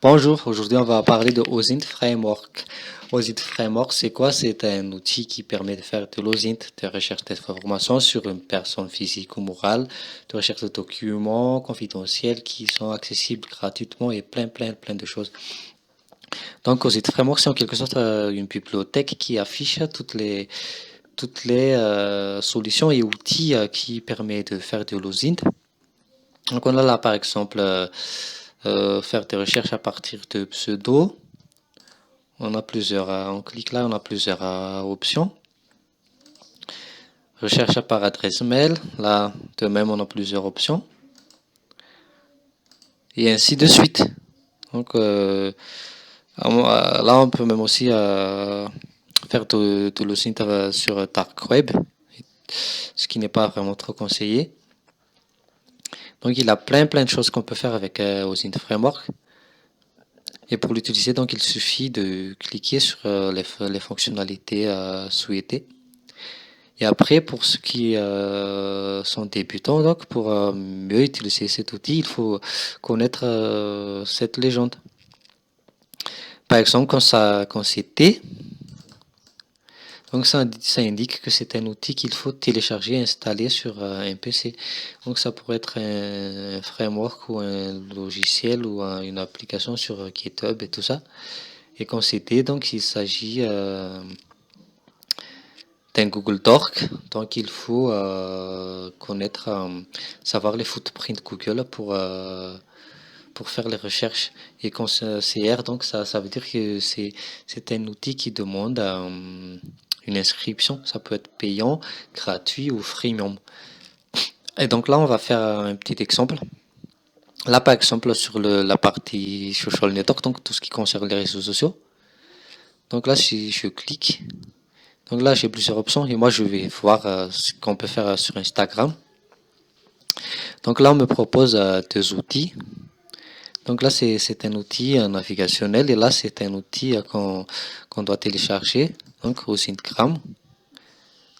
Bonjour, aujourd'hui on va parler de OSINT Framework. OSINT Framework, c'est quoi? C'est un outil qui permet de faire de l'OSINT, de recherche d'informations sur une personne physique ou morale, de recherche de documents confidentiels qui sont accessibles gratuitement et plein de choses. Donc OSINT Framework, c'est en quelque sorte une bibliothèque qui affiche toutes les solutions et outils qui permettent de faire de l'OSINT. Donc on a là par exemple faire des recherches à partir de pseudo. On clique là, on a plusieurs options. Recherche par adresse mail, là de même on a plusieurs options. Et ainsi de suite. Donc là on peut même aussi faire de l'OSINT sur Dark Web, ce qui n'est pas vraiment trop conseillé. Donc il a plein de choses qu'on peut faire avec OSINT Framework. Et pour l'utiliser, donc il suffit de cliquer sur les fonctionnalités souhaitées. Et après, pour ceux qui sont débutants, donc pour mieux utiliser cet outil, il faut connaître cette légende. Par exemple, quand c'est T, donc ça indique que c'est un outil qu'il faut télécharger et installer sur un PC. Donc ça pourrait être un framework ou un logiciel ou une application sur GitHub et tout ça. Et quand c'est T, donc il s'agit d'un Google Doc, donc il faut connaître, savoir les footprints Google pour faire les recherches. Et quand c'est R, donc ça veut dire que c'est un outil qui demande une inscription. Ça peut être payant, gratuit ou freemium. Et donc là, on va faire un petit exemple. Là, par exemple, sur la partie social network, donc tout ce qui concerne les réseaux sociaux. Donc là, si je clique, donc là, j'ai plusieurs options et moi, je vais voir ce qu'on peut faire sur Instagram. Donc là, on me propose deux outils. Donc là, c'est un outil navigationnel et là, c'est un outil qu'on doit télécharger, donc au Syngram.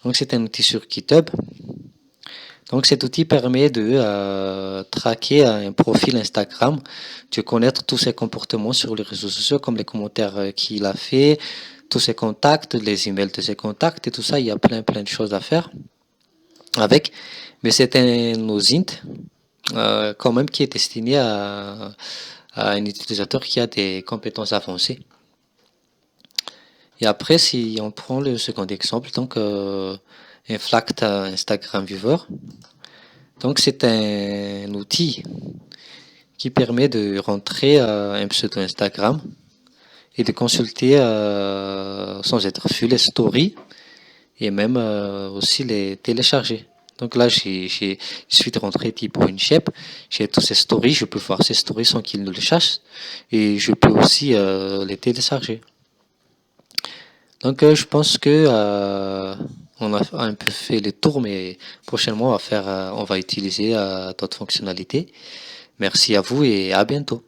Donc c'est un outil sur GitHub. Donc cet outil permet de traquer un profil Instagram, de connaître tous ses comportements sur les réseaux sociaux, comme les commentaires qu'il a fait, tous ses contacts, les emails de ses contacts et tout ça. Il y a plein de choses à faire avec. Mais c'est un OSINT quand même qui est destiné à un utilisateur qui a des compétences avancées. Et après, si on prend le second exemple, donc un Flact Instagram Viewer, donc c'est un outil qui permet de rentrer un pseudo Instagram et de consulter sans être vu les stories et même aussi les télécharger. Donc là, il suffit de rentrer type une shape, j'ai tous ces stories, je peux voir ces stories sans qu'il ne les chasse et je peux aussi les télécharger. Donc je pense que on a un peu fait le tour, mais prochainement on va utiliser d'autres fonctionnalités. Merci à vous et à bientôt.